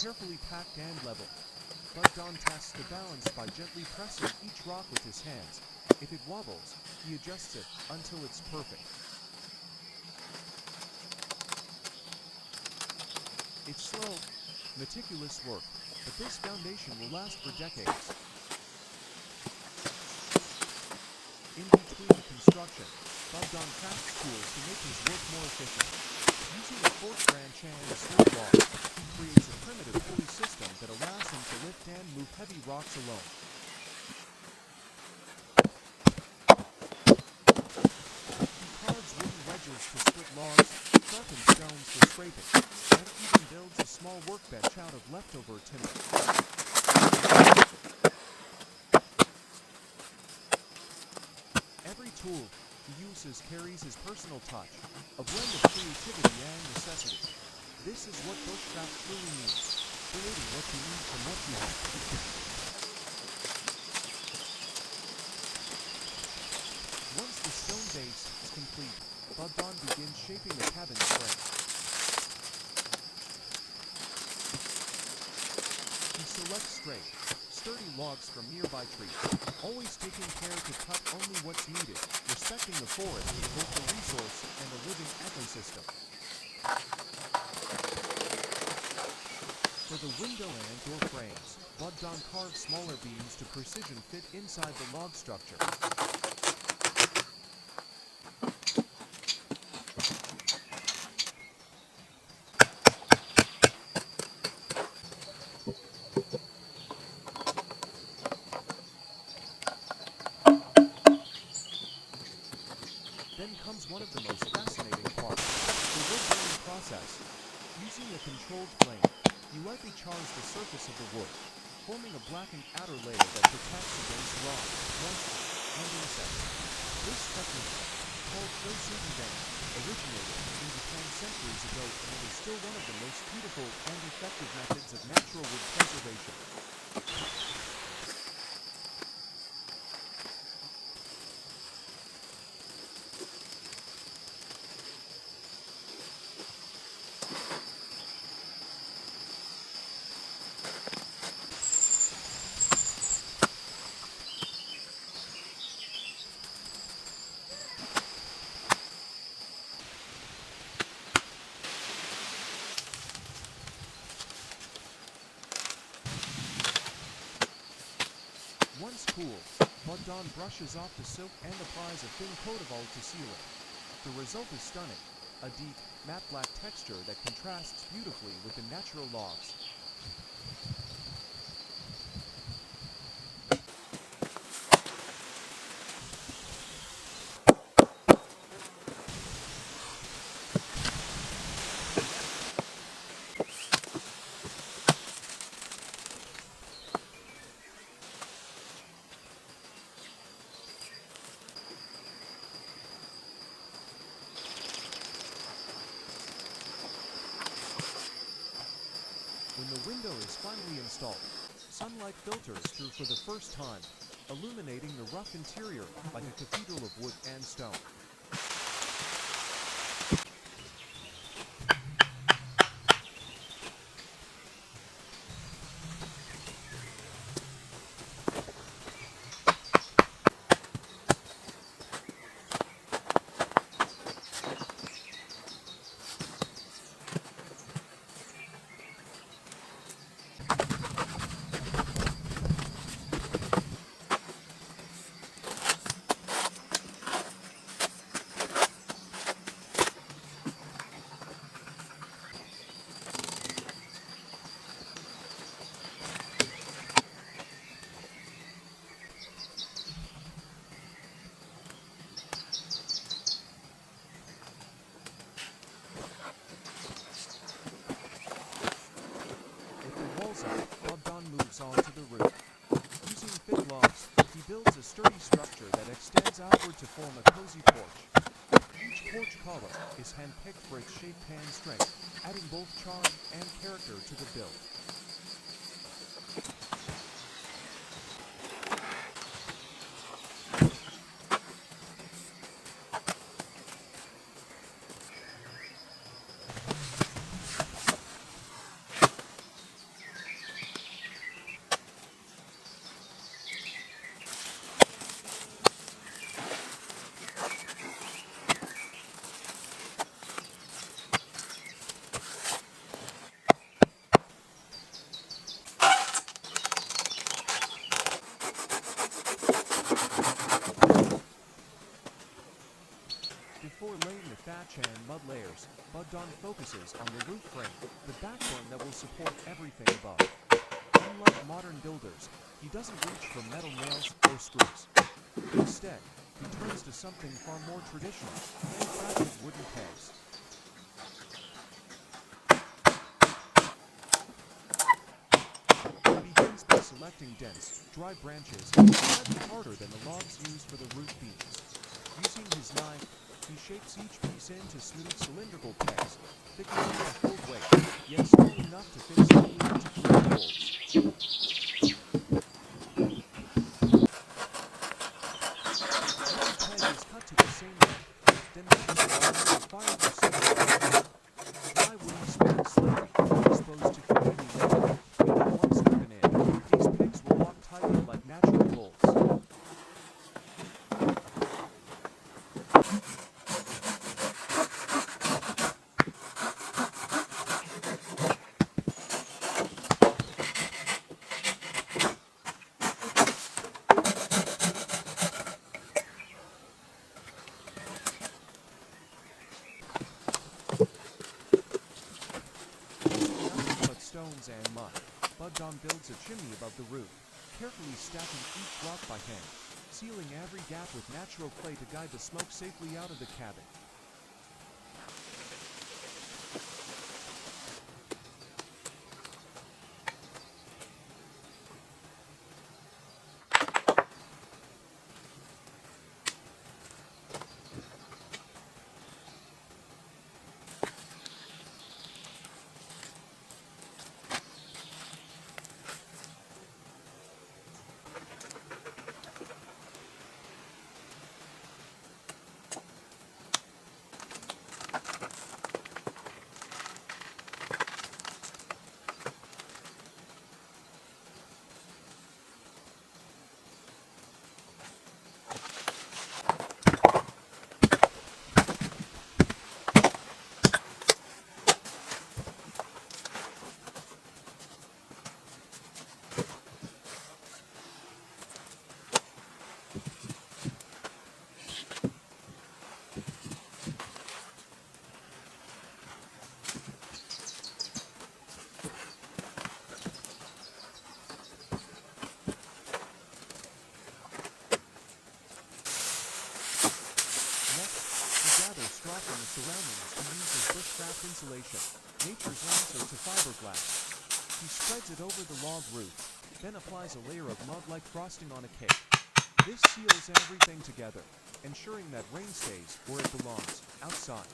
Carefully packed and level. BOGDAN tests the balance by gently pressing each rock with his hands. If it wobbles, he adjusts it until it's perfect. It's slow, meticulous work, but this foundation will last for decades. In between the construction, BOGDAN crafts tools to make his work more efficient. Using a fork branch and a slip log, he creates a primitive pulley system that allows him to lift and move heavy rocks alone. He carves wooden wedges to split logs, sharpens stones for scraping, and even builds a small workbench out of leftover timber. Every tool he uses carries his personal touch, a blend of creativity and necessity. This is what bushcraft truly means, creating what you need from what you have. Once the stone base is complete, BOGDAN begins shaping the cabin's frame. He selects straight, sturdy logs from nearby trees, always taking care to cut only what's needed, respecting the forest as both a resource and a living ecosystem. For the window and door frames, BOGDAN carves smaller beams to precision fit inside the log structure. Then comes one of the most fascinating parts, the wood burning process. Using a controlled flame, he lightly chars the surface of the wood, forming a blackened outer layer that protects against rot, moisture, and insects. This technique, called BOGDAN, originated in Japan centuries ago and is still one of the most beautiful and effective methods of natural wood preservation. Once cool, BOGDAN brushes off the silk and applies a thin coat of all to seal it. The result is stunning, a deep, matte black texture that contrasts beautifully with the natural logs. When the window is finally installed, sunlight filters through for the first time, illuminating the rough interior like a cathedral of wood and stone. With the walls up, BOGDAN moves on to the roof. Using thick logs, he builds a sturdy structure that extends outward to form a cozy porch. Each porch collar is hand-picked for its shape and strength, adding both charm and character to the build. Before laying the thatch and mud layers, BOGDAN focuses on the roof frame, the backbone that will support everything above. Unlike modern builders, he doesn't reach for metal nails or screws. Instead, he turns to something far more traditional, handcrafted wooden pegs. He begins by selecting dense, dry branches slightly harder than the logs used for the roof beams. Using his knife, he shapes each piece into smooth cylindrical pegs, thick enough to hold weight, yet small enough to fit smoothly into fluid molds. Each peg is cut to the same length, then mounted along a 5% plywood spinning slightly exposed to humidity later, meaning once driven in, these pegs will lock tightly like natural bolts. Nothing but stones and mud, BOGDAN builds a chimney above the roof, carefully stacking each block by hand, sealing every gap with natural clay to guide the smoke safely out of the cabin. slab. He spreads it over the log roof, then applies a layer of mud like frosting on a cake. This seals everything together, ensuring that rain stays where it belongs, outside.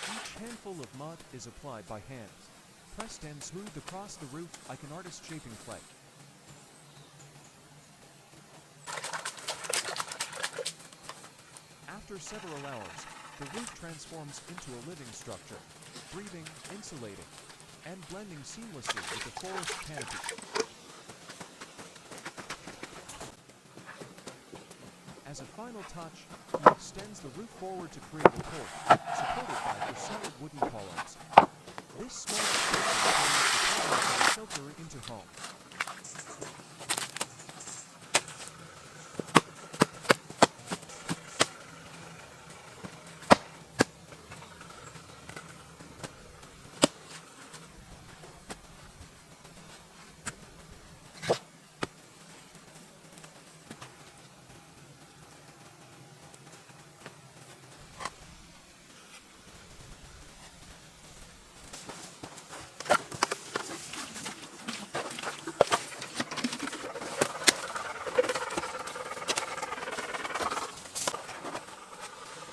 Each handful of mud is applied by hand, pressed and smoothed across the roof like an artist shaping clay. After several hours, the roof transforms into a living structure, breathing, insulating, and blending seamlessly with the forest canopy. As a final touch, he extends the roof forward to create a port, supported by the solid wooden columns. This small structure turns the columns from shelter into home.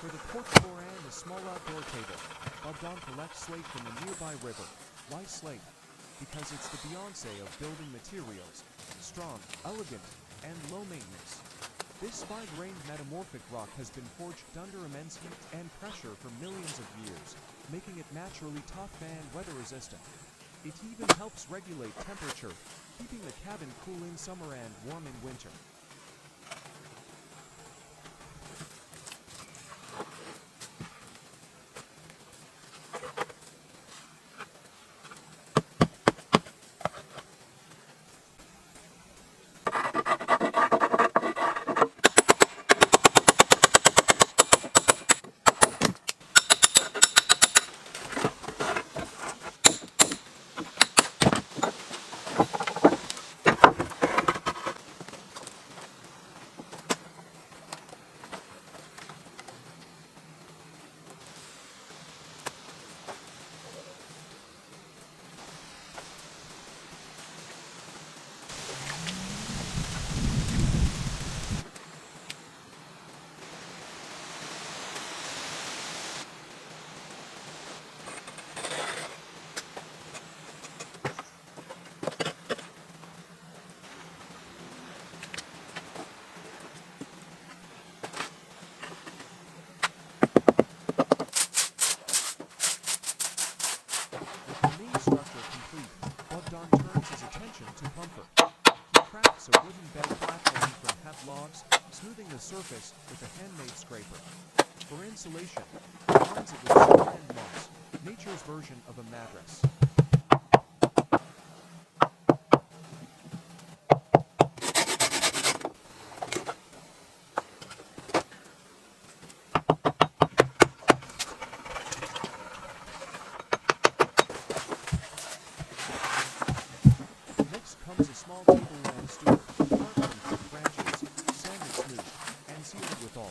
For the porch floor and a small outdoor table, BOGDAN collects slate from a nearby river. Why slate? Because it's the Beyonce of building materials. Strong, elegant, and low maintenance. This five-grained metamorphic rock has been forged under immense heat and pressure for millions of years, making it naturally tough and weather-resistant. It even helps regulate temperature, keeping the cabin cool in summer and warm in winter. Crafts a wooden bed platform from half logs, smoothing the surface with a handmade scraper. For insulation, he lines it with straw and moss, nature's version of a mattress. Next comes a small table and stool, carved from thick branches, sanded smooth, and sealed with all.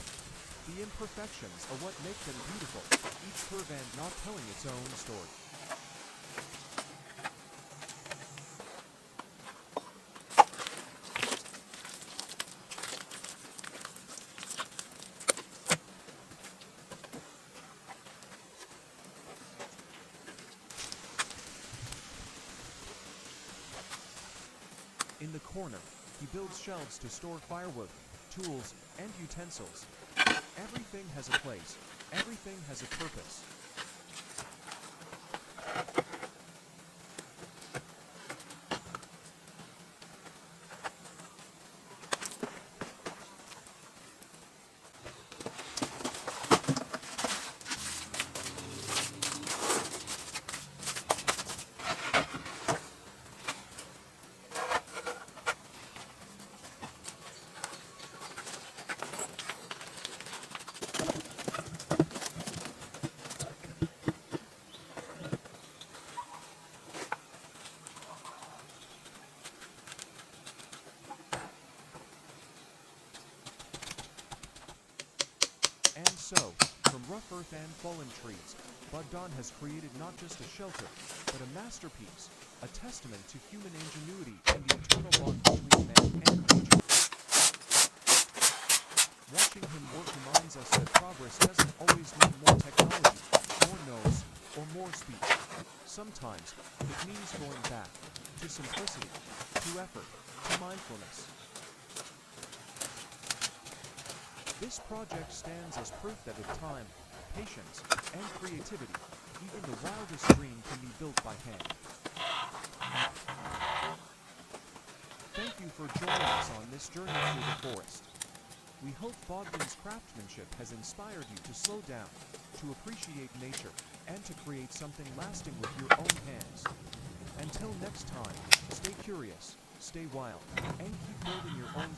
The imperfections are what make them beautiful, each curve and knot telling its own story. In the corner, he builds shelves to store firewood, tools, and utensils. Everything has a place. Everything has a purpose. earth and fallen trees, BOGDAN has created not just a shelter, but a masterpiece, a testament to human ingenuity and the eternal bond between man and nature. Watching him work reminds us that progress doesn't always mean more technology, more noise, or more speed. Sometimes, it means going back to simplicity, to effort, to mindfulness. This project stands as proof that with time, patience, and creativity, even the wildest dream can be built by hand. Thank you for joining us on this journey through the forest. We hope BOGDAN's craftsmanship has inspired you to slow down, to appreciate nature, and to create something lasting with your own hands. Until next time, stay curious, stay wild, and keep building your own